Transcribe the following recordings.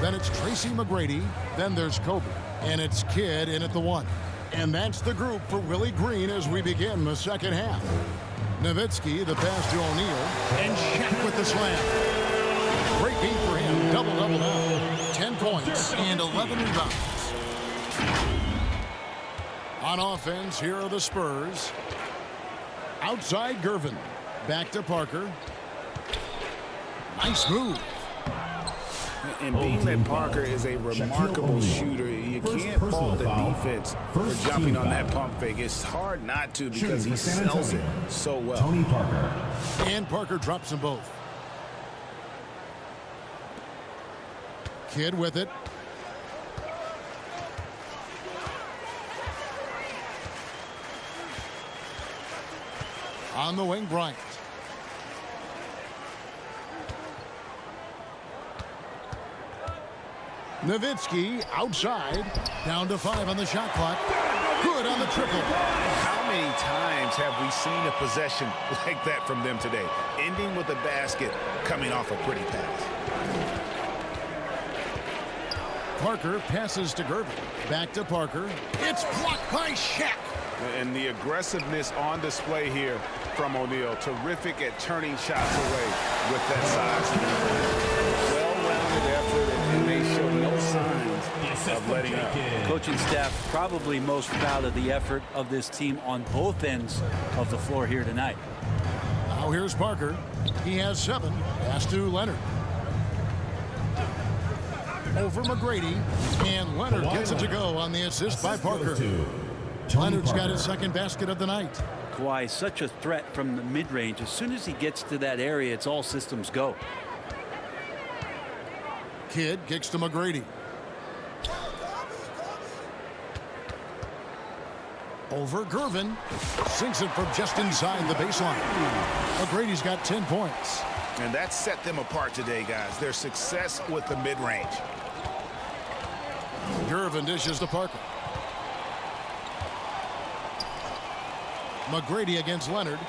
Then it's Tracy McGrady. Then there's Kobe. And it's Kidd in at the 1. And that's the group for Willie Green as we begin the second half. Nowitzki, the pass to O'Neal. And Shaq with the slam. Great game for him. Double-double now. 10 points and 11 rebounds. On offense, here are the Spurs. Outside Gervin. Back to Parker. Nice move. And being that Parker is a remarkable shooter, you can't fault the defense for jumping on that pump fake. It's hard not to because he sells it so well. Tony Parker. And Parker drops them both. Kidd with it. On the wing, Bryant. Nowitzki outside. Down to 5 on the shot clock. Good on the triple. How many times have we seen a possession like that from them today? Ending with a basket, coming off a pretty pass. Parker passes to Gervin. Back to Parker. It's blocked by Shaq. And the aggressiveness on display here from O'Neal. Terrific at turning shots away with that size. Well-rounded effort, and they show no signs of letting up. Coaching staff probably most proud of the effort of this team on both ends of the floor here tonight. Now here's Parker. He has 7. Pass to Leonard. Over McGrady. And Leonard gets it to go on the assist by Parker. Leonard's got his second basket of the night. Kawhi, such a threat from the mid-range. As soon as he gets to that area, it's all systems go. Kidd kicks to McGrady. Over Gervin. Sinks it from just inside the baseline. McGrady's got 10 points. And that set them apart today, guys. Their success with the mid-range. Gervin dishes to Parker. McGrady against Leonard.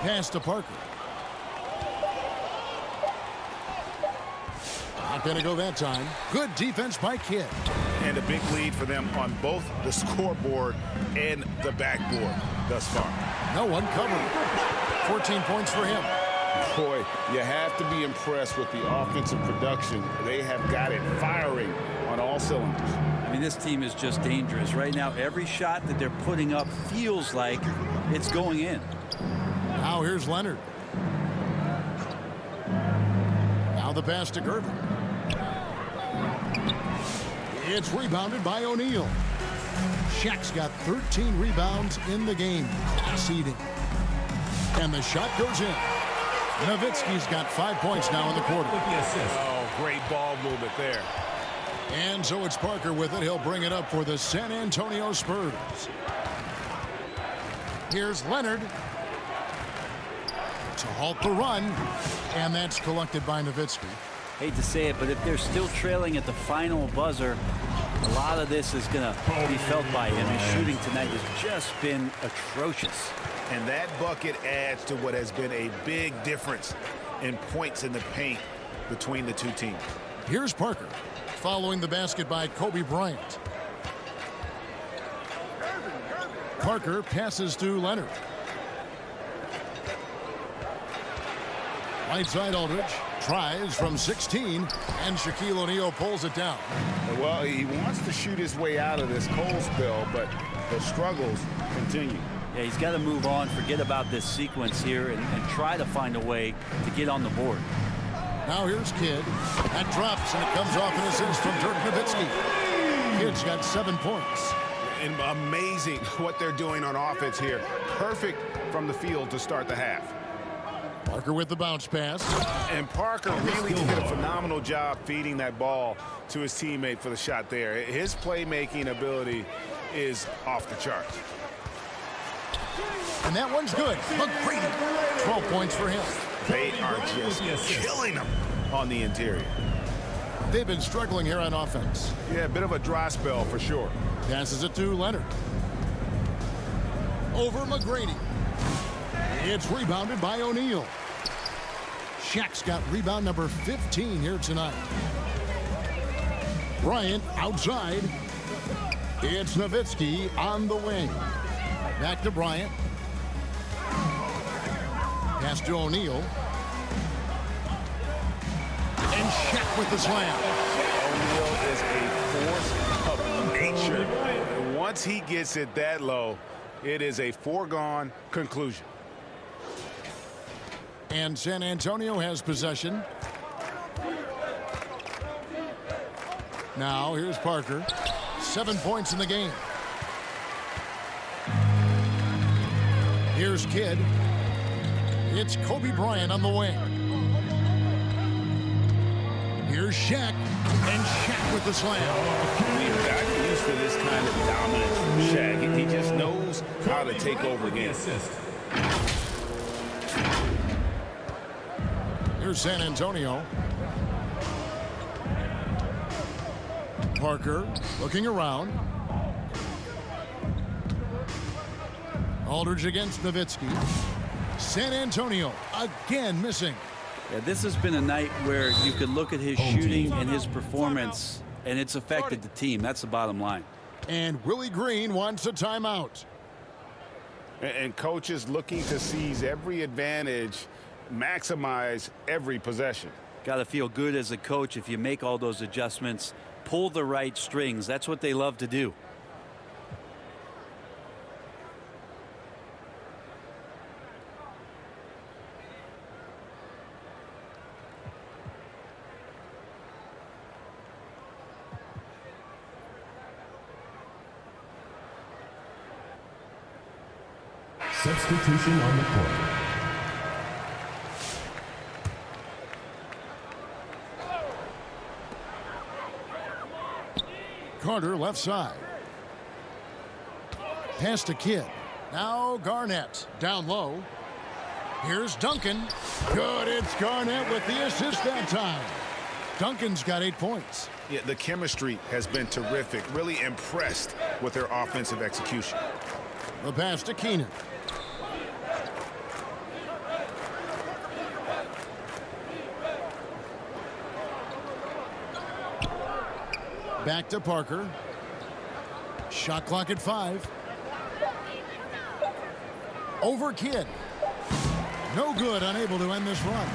Pass to Parker. Not going to go that time. Good defense by Kidd. And a big lead for them on both the scoreboard and the backboard thus far. No one covering. 14 points for him. Boy, you have to be impressed with the offensive production. They have got it firing on all cylinders. I mean, this team is just dangerous. Right now, every shot that they're putting up feels like it's going in. Now here's Leonard. Now the pass to Gervin. It's rebounded by O'Neal. Shaq's got 13 rebounds in the game. Seeding. And the shot goes in. Nowitzki's got 5 points now in the quarter. Oh, great ball movement there. And so it's Parker with it. He'll bring it up for the San Antonio Spurs. Here's Leonard to halt the run. And that's collected by Nowitzki. Hate to say it, but if they're still trailing at the final buzzer, a lot of this is going to be felt by him. His shooting tonight has just been atrocious. And that bucket adds to what has been a big difference in points in the paint between the two teams. Here's Parker following the basket by Kobe Bryant. Parker passes to Leonard. Right side Aldridge tries from 16, and Shaquille O'Neal pulls it down. Well, he wants to shoot his way out of this cold spell, but the struggles continue. Yeah, he's got to move on, forget about this sequence here, and try to find a way to get on the board. Now here's Kidd. That drops, and it comes off an assist from Dirk Nowitzki. Kidd's got 7 points. And amazing what they're doing on offense here. Perfect from the field to start the half. Parker with the bounce pass. And Parker really did a phenomenal job feeding that ball to his teammate for the shot there. His playmaking ability is off the charts. And that one's good. McGrady, 12 points for him. They are just killing them on the interior. They've been struggling here on offense. Yeah, a bit of a dry spell for sure. Passes it to Leonard. Over McGrady. It's rebounded by O'Neal. Shaq's got rebound number 15 here tonight. Bryant outside. It's Nowitzki on the wing. Back to Bryant. Pass to O'Neal. And Shaq with the slam. O'Neal is a force of nature. And once he gets it that low, it is a foregone conclusion. And San Antonio has possession. Now here's Parker. 7 points in the game. Here's Kidd. It's Kobe Bryant on the wing. Here's Shaq. And Shaq with the slam. We've gotten used to this kind of dominance from Shaq. He just knows how to take over games. Here's San Antonio. Parker looking around. Aldridge against Nowitzki. San Antonio again missing. Yeah, this has been a night where you could look at his shooting and his performance, and it's affected the team. That's the bottom line. And Willie Green wants a timeout. And coaches looking to seize every advantage, maximize every possession. Got to feel good as a coach if you make all those adjustments, pull the right strings. That's what they love to do. Substitution on the court. Carter left side. Pass to Kidd. Now Garnett down low. Here's Duncan. Good. It's Garnett with the assist that time. Duncan's got 8 points. Yeah, the chemistry has been terrific. Really impressed with their offensive execution. The pass to Keenan. Back to Parker. Shot clock at 5. Over Kidd. No good, unable to end this run.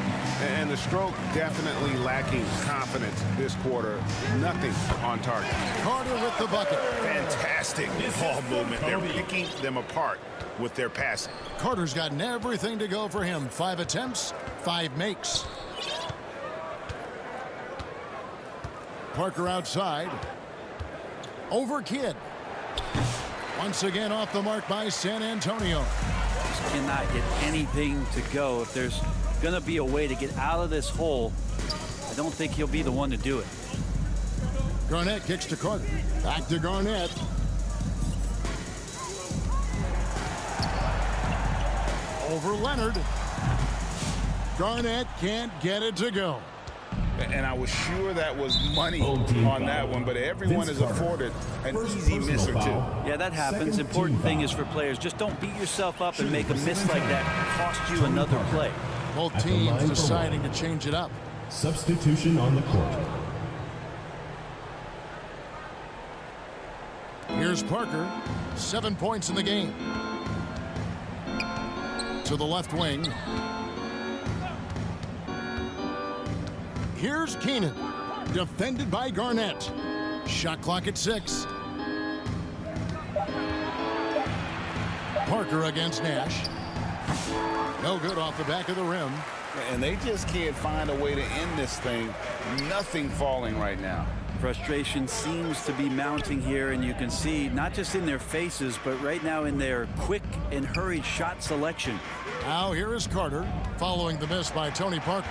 And the stroke definitely lacking confidence this quarter. Nothing on target. Carter with the bucket. Fantastic ball movement. They're picking them apart with their passing. Carter's gotten everything to go for him. 5 attempts, 5 makes. Parker outside. Over Kidd. Once again off the mark by San Antonio. Just cannot get anything to go. If there's going to be a way to get out of this hole, I don't think he'll be the one to do it. Garnett kicks to Carter. Back to Garnett. Over Leonard. Garnett can't get it to go. And I was sure that was money on that one, but everyone is afforded an easy miss or two. Yeah, that happens. Important thing is for players, just don't beat yourself up and make a miss like that cost you another play. Both teams deciding to change it up. Substitution on the court. Here's Parker. 7 points in the game. To the left wing. Here's Keenan. Defended by Garnett. Shot clock at 6. Parker against Nash. No good off the back of the rim. And they just can't find a way to end this thing. Nothing falling right now. Frustration seems to be mounting here, and you can see not just in their faces, but right now in their quick and hurried shot selection. Now here is Carter, following the miss by Tony Parker.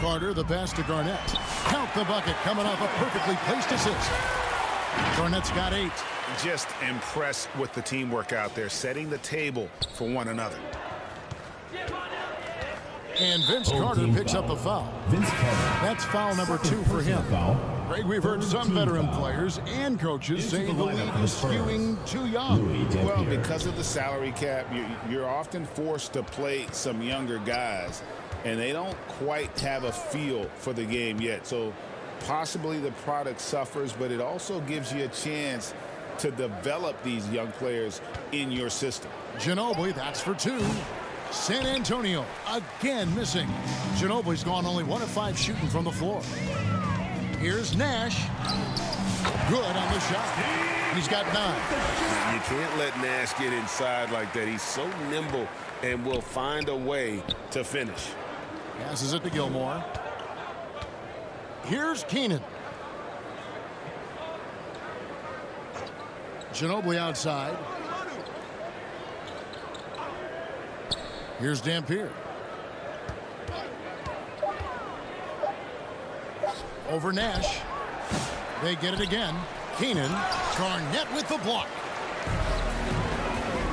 Carter, the pass to Garnett. Count the bucket, coming off a perfectly placed assist. Garnett's got 8. Just impressed with the teamwork out there, setting the table for one another. And Vince Carter picks up the foul. Vince Carter. That's foul number 2 for him. Greg, we've heard some veteran players and coaches say the league is skewing too young. Well, because of the salary cap, you're often forced to play some younger guys, and they don't quite have a feel for the game yet. So possibly the product suffers, but it also gives you a chance to develop these young players in your system. Ginobili, that's for 2. San Antonio again missing. Ginobili's gone only 1 of 5 shooting from the floor. Here's Nash. Good on the shot. He's got 9. You can't let Nash get inside like that. He's so nimble and will find a way to finish. Passes it to Gilmore. Here's Keenan. Ginobili outside. Here's Dampier. Over Nash. They get it again. Keenan. Garnett with the block.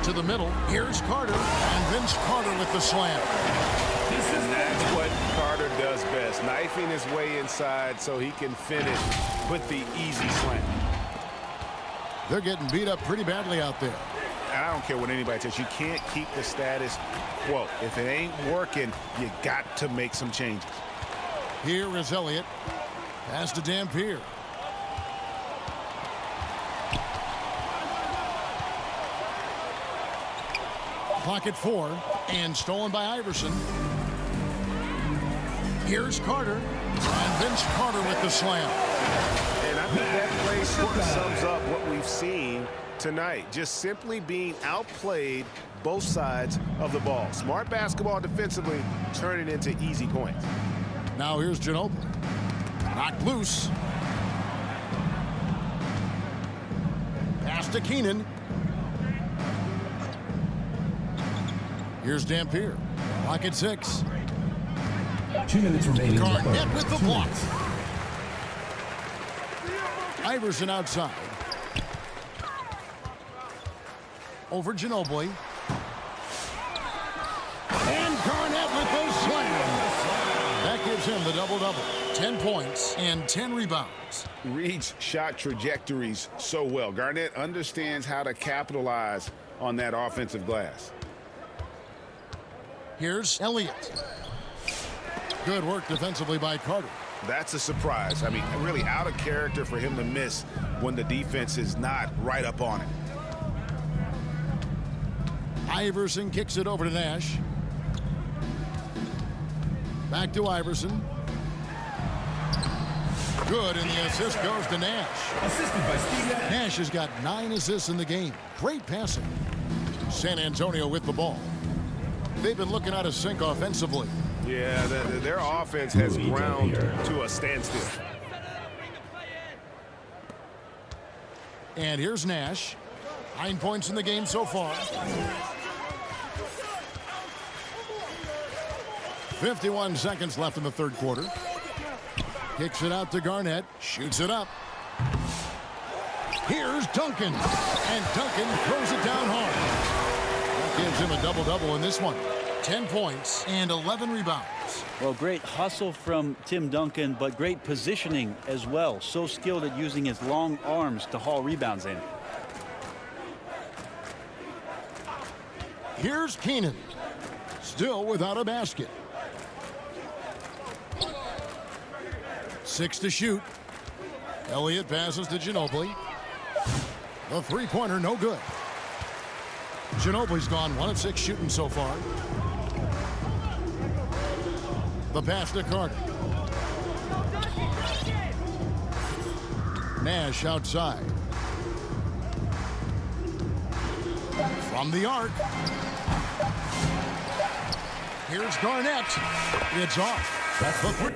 To the middle. Here's Carter. And Vince Carter with the slam. And that's what Carter does best. Knifing his way inside so he can finish with the easy slam. They're getting beat up pretty badly out there. And I don't care what anybody says. You can't keep the status quo. If it ain't working, you got to make some changes. Here is Elliott. Pass to Dampier. Clock at 4. And stolen by Iverson. Here's Carter. And Vince Carter with the slam. And I think that play sort of sums up what we've seen tonight. Just simply being outplayed both sides of the ball. Smart basketball defensively, turning into easy points. Now here's Ginobili. Knocked loose. Pass to Keenan. Here's Dampier. Clock at 6. 2 minutes remaining. Garnett with the block. Iverson outside. Over Ginobili. And Garnett with the slam. That gives him the double-double. 10 points and 10 rebounds. Reads shot trajectories so well. Garnett understands how to capitalize on that offensive glass. Here's Elliott. Good work defensively by Carter. That's a surprise. I mean, really out of character for him to miss when the defense is not right up on it. Iverson kicks it over to Nash. Back to Iverson. Good, and the assist goes to Nash. Assisted by Steve Nash. Nash has got 9 assists in the game. Great passing. San Antonio with the ball. They've been looking out of sync offensively. Yeah, their offense has ground to a standstill. And here's Nash. 9 points in the game so far. 51 seconds left in the third quarter. Kicks it out to Garnett. Shoots it up. Here's Duncan. And Duncan throws it down hard. That gives him a double-double in this one. 10 points and 11 rebounds. Well, great hustle from Tim Duncan, but great positioning as well. So skilled at using his long arms to haul rebounds in. Here's Keenan. Still without a basket. 6 to shoot. Elliott passes to Ginobili. The three-pointer, no good. Ginobili's gone 1 of 6 shooting so far. The pass to Carter. Nash outside. From the arc. Here's Garnett. It's off. That's the three.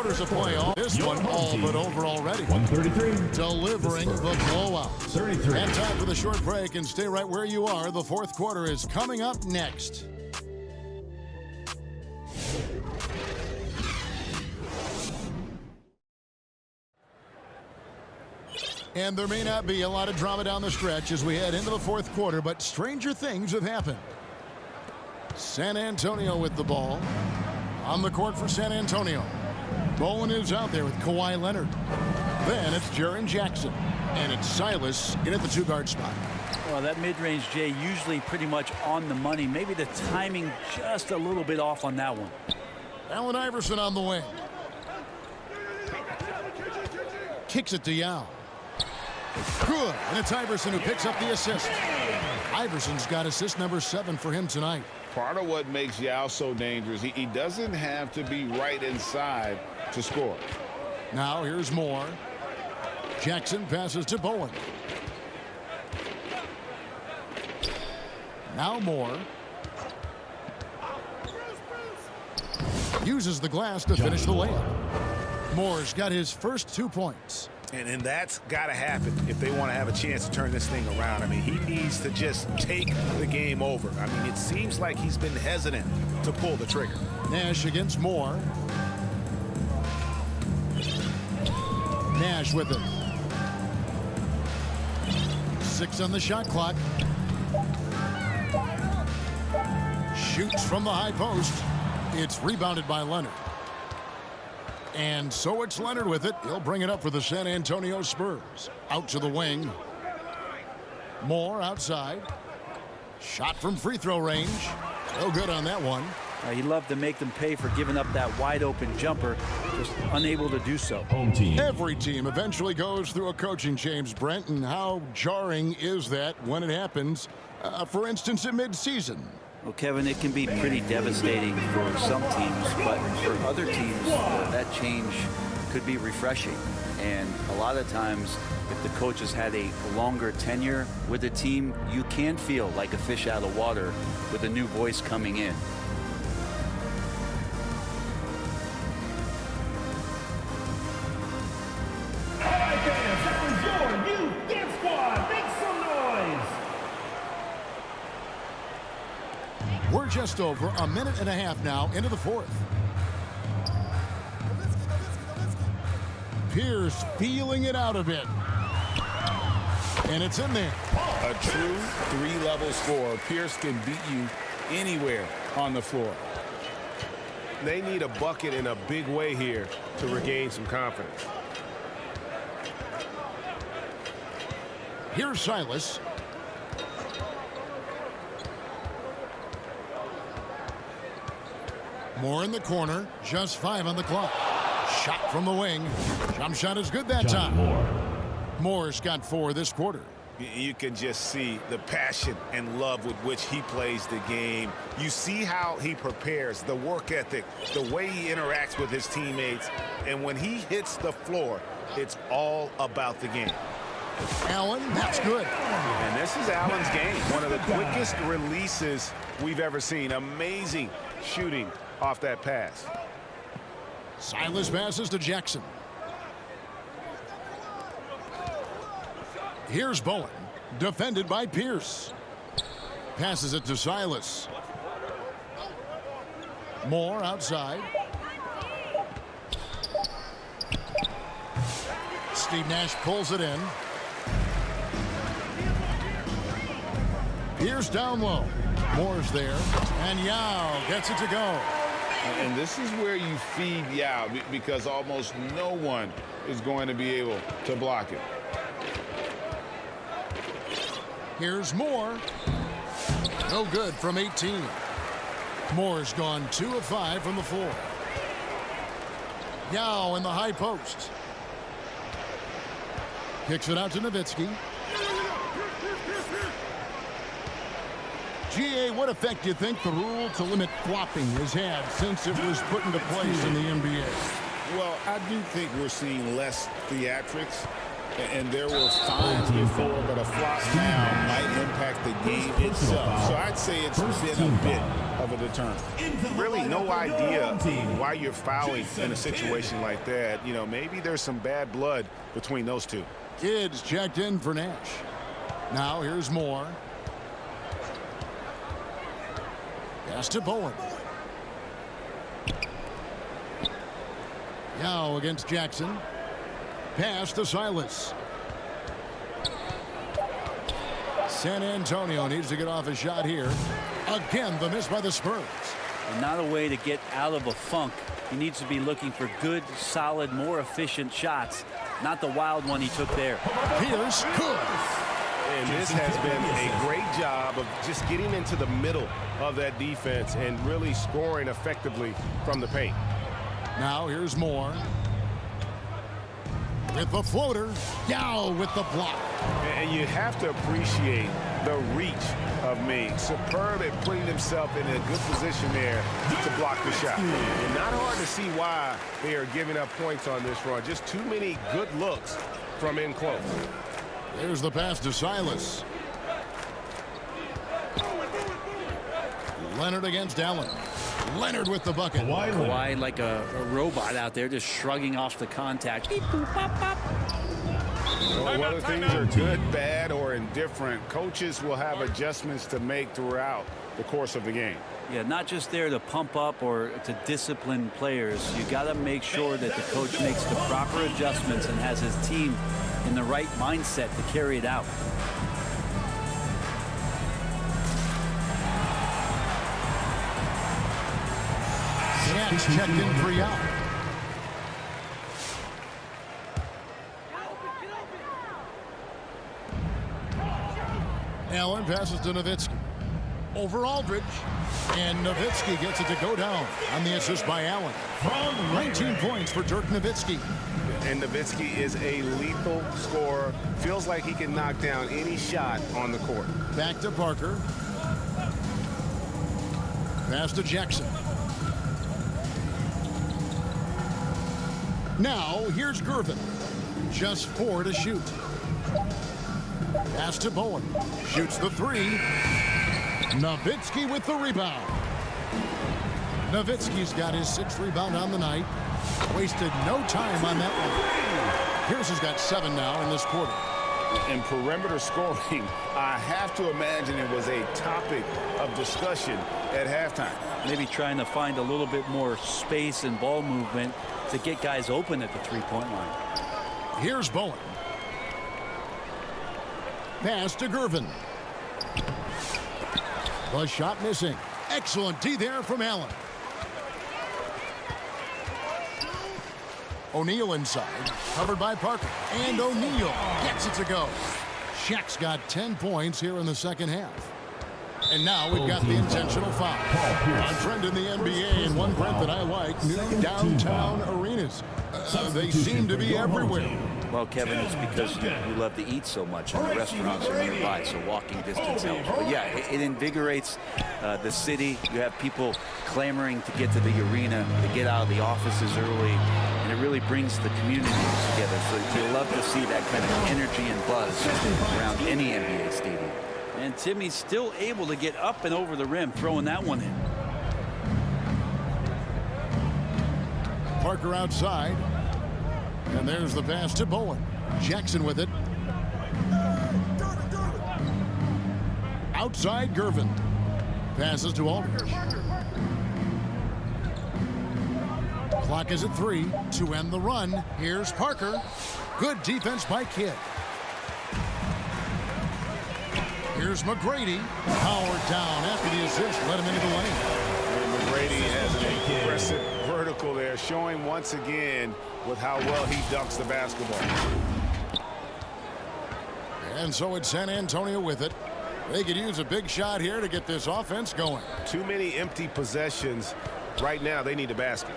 quarters of play. This one all but over already. 133. Delivering the blowout. 33. And time for the short break, and stay right where you are. The fourth quarter is coming up next. And there may not be a lot of drama down the stretch as we head into the fourth quarter, but stranger things have happened. San Antonio with the ball. On the court for San Antonio. Bowen is out there with Kawhi Leonard. Then it's Jaren Jackson. And it's Silas in at the two-guard spot. Well, that mid-range, Jay, usually pretty much on the money. Maybe the timing just a little bit off on that one. Allen Iverson on the wing. Kicks it to Yao. Good. And it's Iverson who picks up the assist. Iverson's got assist number 7 for him tonight. Part of what makes Yao so dangerous, he doesn't have to be right inside to score. Now here's Moore. Jackson passes to Bowen. Now Moore. Uses the glass to finish the layup. Moore's got his first 2 points. And that's got to happen if they want to have a chance to turn this thing around. I mean, he needs to just take the game over. I mean, it seems like he's been hesitant to pull the trigger. Nash against Moore. Nash with it. 6 on the shot clock. Shoots from the high post. It's rebounded by Leonard. And so it's Leonard with it. He'll bring it up for the San Antonio Spurs. Out to the wing. Moore outside. Shot from free throw range. No good on that one. He loved to make them pay for giving up that wide open jumper. Just unable to do so. Home team. Every team eventually goes through a coaching change, Brent, and how jarring is that when it happens, for instance, in midseason? Well, Kevin, it can be pretty devastating for some teams, but for other teams, that change could be refreshing. And a lot of times, if the coach has had a longer tenure with a team, you can feel like a fish out of water with a new voice coming in. All right, fans, that was your youth dance squad. Make some noise. We're just over a minute and a half now into the fourth. Pierce feeling it out a bit. And it's in there. A true three-level scorer. Pierce can beat you anywhere on the floor. They need a bucket in a big way here to regain some confidence. Here's Silas. Moore in the corner. Just 5 on the clock. Shot from the wing. Jump shot is good that time. Moore's got 4 this quarter. You can just see the passion and love with which he plays the game. You see how he prepares, the work ethic, the way he interacts with his teammates. And when he hits the floor, it's all about the game. Allen, that's good. And this is Allen's game. One of the quickest releases we've ever seen. Amazing shooting off that pass. Silas passes to Jackson. Here's Bowen, defended by Pierce. Passes it to Silas. Moore outside. Steve Nash pulls it in. Pierce down low. Moore's there. And Yao gets it to go. And this is where you feed Yao because almost no one is going to be able to block it. Here's Moore. No good from 18. Moore's gone 2 of 5 from the floor. Yao in the high post. Kicks it out to Nowitzki. GA, what effect do you think the rule to limit flopping has had since it was put into place in the NBA? Well, I do think we're seeing less theatrics And there were fines before, but a flop now might impact the game itself. So I'd say it's been a bit of a deterrent. Really no idea why you're fouling in a situation like that. You know, maybe there's some bad blood between those two. Kids checked in for Nash. Now here's Moore. Pass to Bowen. Yao against Jackson. Pass to Silas. San Antonio needs to get off a shot here. Again, the miss by the Spurs. And not a way to get out of a funk. He needs to be looking for good, solid, more efficient shots. Not the wild one he took there. Pierce, good. And this has been a great job of just getting into the middle of that defense and really scoring effectively from the paint. Now here's Moore. With the floater. Yao with the block. And you have to appreciate the reach of Ming. Superb at putting himself in a good position there to block the shot. And not hard to see why they are giving up points on this run. Just too many good looks from in close. There's the pass to Silas. Leonard against Allen. Leonard with the bucket. Kawhi like a robot out there just shrugging off the contact. Beep, boop, pop, pop. Well, whether things are good, bad, or indifferent, coaches will have adjustments to make throughout the course of the game. Yeah, not just there to pump up or to discipline players. You got to make sure that the coach makes the proper adjustments and has his team in the right mindset to carry it out. Shaq's checked in for Yao. Allen passes to Nowitzki. Over Aldridge. And Nowitzki gets it to go down on the assist by Allen. 19 points for Dirk Nowitzki. And Nowitzki is a lethal scorer. Feels like he can knock down any shot on the court. Back to Parker. Pass to Jackson. Now, here's Gervin. Just 4 to shoot. Pass to Bowen. Shoots the 3. Nowitzki with the rebound. Nowitzki's got his 6th rebound on the night. Wasted no time on that one. Pierce has got 7 now in this quarter. In perimeter scoring, I have to imagine it was a topic of discussion at halftime. Maybe trying to find a little bit more space and ball movement to get guys open at the three-point line. Here's Bowen. Pass to Gervin. The shot missing. Excellent D there from Allen. O'Neal inside, covered by Parker. And O'Neal gets it to go. Shaq's got 10 points here in the second half. And now we've got the intentional foul. On trend in the NBA, and one print that I like, new downtown arenas. They seem to be everywhere. Well, Kevin, it's because you love to eat so much and the restaurants are nearby, so walking distance helps. But yeah, it invigorates the city. You have people clamoring to get to the arena, to get out of the offices early, and it really brings the community together. So you love to see that kind of energy and buzz around any NBA stadium. And Timmy's still able to get up and over the rim, throwing that one in. Parker outside. And there's the pass to Bowen. Jackson with it. Outside Gervin. Passes to Aldridge. Clock is at 3 to end the run. Here's Parker. Good defense by Kidd. Here's McGrady. Powered down after the assist. Let him into the lane. And McGrady has an impressive vertical there, showing once again with how well he dunks the basketball. And so it's San Antonio with it. They could use a big shot here to get this offense going. Too many empty possessions. Right now, they need a basket.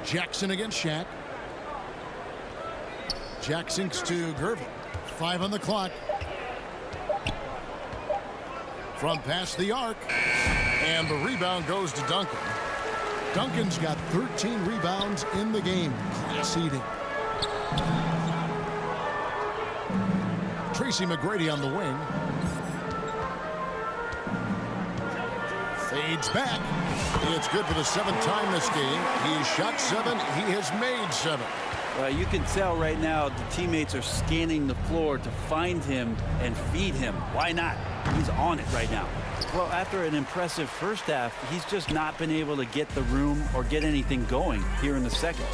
Jackson against Shaq. Jackson's to Gervin. 5 on the clock. From past the arc. And the rebound goes to Duncan. Duncan's got 13 rebounds in the game. Class eating. Tracy McGrady on the wing. Fades back. It's good for the 7th time this game. He's shot 7. He has made 7. You can tell right now the teammates are scanning the floor to find him and feed him. Why not? He's on it right now. Well, after an impressive first half, he's just not been able to get the room or get anything going here in the second.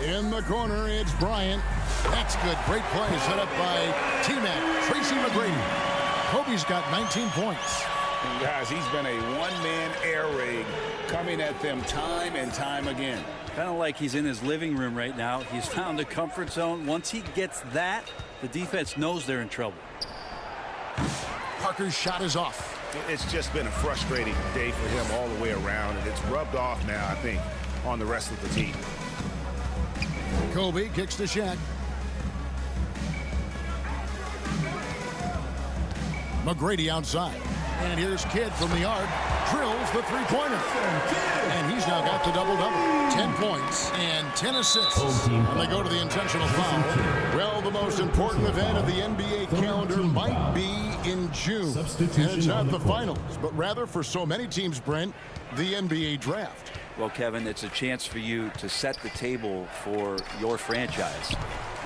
In the corner, it's Bryant. That's good. Great play set up by T-Mac, Tracy McGrady. Kobe's got 19 points. And guys, he's been a one-man air raid coming at them time and time again. Kind of like he's in his living room right now. He's found a comfort zone. Once he gets that, the defense knows they're in trouble. Parker's shot is off. It's just been a frustrating day for him all the way around, and it's rubbed off now, I think, on the rest of the team. Kobe kicks to Shaq. McGrady outside. And here's Kidd from the arc. Drills the three-pointer. And he's now got the double-double. 10 points and 10 assists. And they go to the intentional foul. Well, the most important event of the NBA calendar might be in June. And it's not the finals, but rather for so many teams, Brent, the NBA draft. Well, Kevin, it's a chance for you to set the table for your franchise.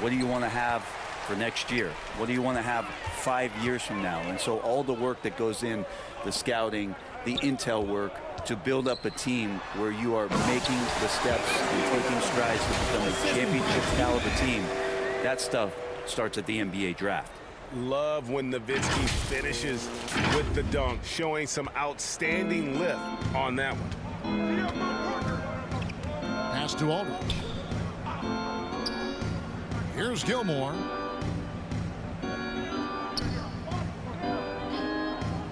What do you want to have for next year? What do you want to have 5 years from now? And so all the work that goes in, the scouting, the intel work, to build up a team where you are making the steps and taking strides to become a championship caliber team, that stuff starts at the NBA draft. Love when Nowitzki finishes with the dunk, showing some outstanding lift on that one. Pass to Aldridge. Here's Gilmore.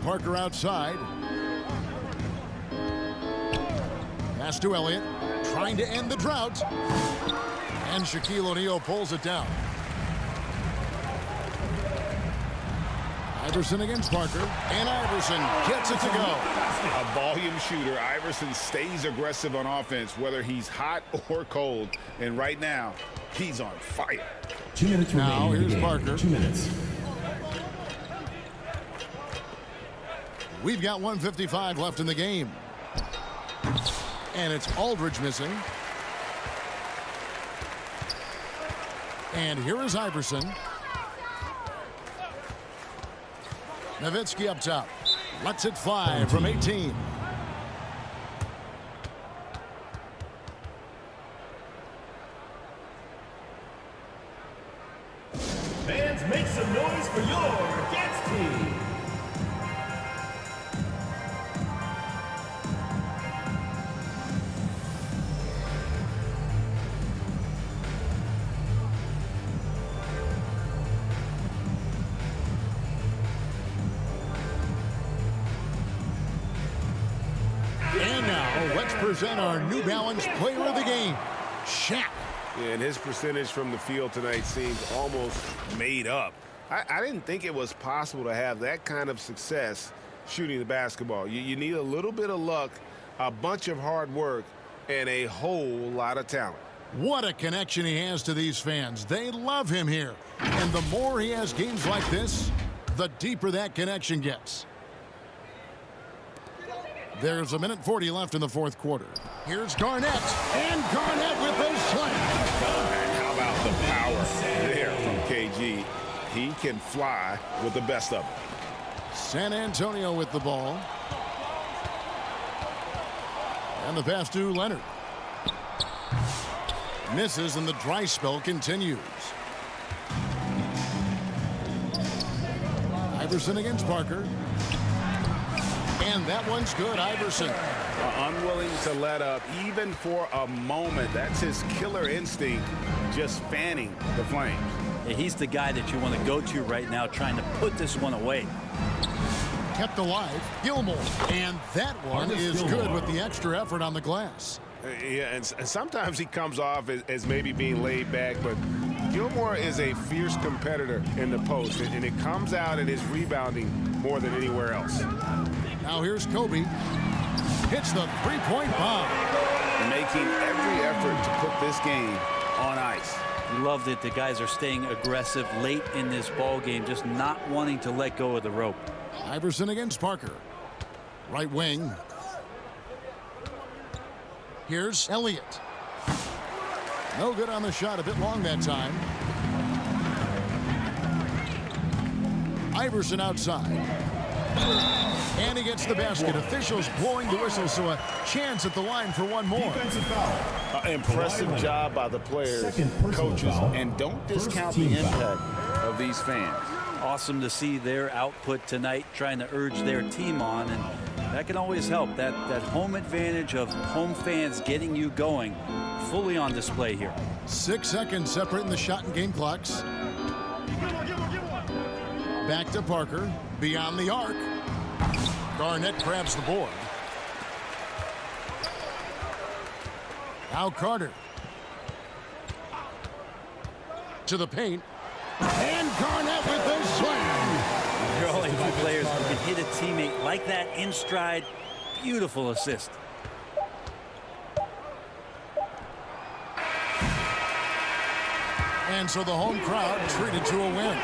Parker outside. Pass to Elliott. Trying to end the drought. And Shaquille O'Neal pulls it down. Iverson against Parker. And Iverson gets it to go. A volume shooter. Iverson stays aggressive on offense, whether he's hot or cold. And right now, he's on fire. 2 minutes now remaining. here's Parker. 2 minutes. We've got 1:55 left in the game. And it's Aldridge missing. And here is Iverson. Nowitzki up top. Lets it fly from 18. Fans, make some noise for your Gets team. And now let's present our New Balance player of the game, Shaq. And his percentage from the field tonight seems almost made up. I didn't think it was possible to have that kind of success shooting the basketball. You need a little bit of luck, a bunch of hard work, and a whole lot of talent. What a connection he has to these fans. They love him here. And the more he has games like this, the deeper that connection gets. There's 1:40 left in the fourth quarter. Here's Garnett. And Garnett with a slam. And how about the power there from KG? He can fly with the best of them. San Antonio with the ball. And the pass to Leonard. Misses, and the dry spell continues. Iverson against Parker. And that one's good. Iverson. Unwilling to let up even for a moment. That's his killer instinct, just fanning the flames. Yeah, he's the guy that you want to go to right now, trying to put this one away. Kept alive. Gilmore. And that one is good with the extra effort on the glass. Yeah, and sometimes he comes off as maybe being laid back, but Gilmore is a fierce competitor in the post, and it comes out in his rebounding more than anywhere else. Now here's Kobe. hits the three-point bomb. Making every effort to put this game on ice. Loved it. The guys are staying aggressive late in this ball game, just not wanting to let go of the rope. Iverson against Parker. Right wing. Here's Elliott. No good on the shot. A bit long that time. Iverson outside. And he gets the basket. Officials blowing the whistle, so a chance at the line for one more. Defensive foul. Impressive job by the players, coaches, and don't discount the impact of these fans. Awesome to see their output tonight, trying to urge their team on, and that can always help. That home advantage of home fans getting you going, fully on display here. 6 seconds separating the shot and game clocks. Back to Parker, beyond the arc. Garnett grabs the board. Now Carter. To the paint. And Garnett with the slam. There are only two players who can hit a teammate like that in stride. Beautiful assist. And so the home crowd treated to a win.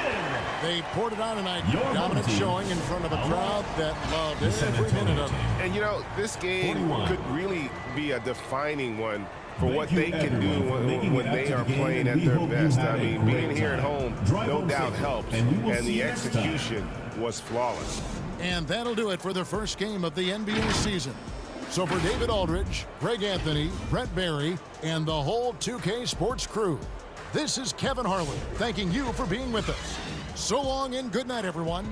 They poured it on tonight. Dominant showing in front of a crowd that loved every minute of it. And, you know, this game could really be a defining one for what they can do when they are playing at their best. I mean, being here at home no doubt helps, and the execution was flawless. And that'll do it for the first game of the NBA season. So for David Aldridge, Greg Anthony, Brett Barry, and the whole 2K Sports crew, this is Kevin Harlan thanking you for being with us. So long and good night, everyone.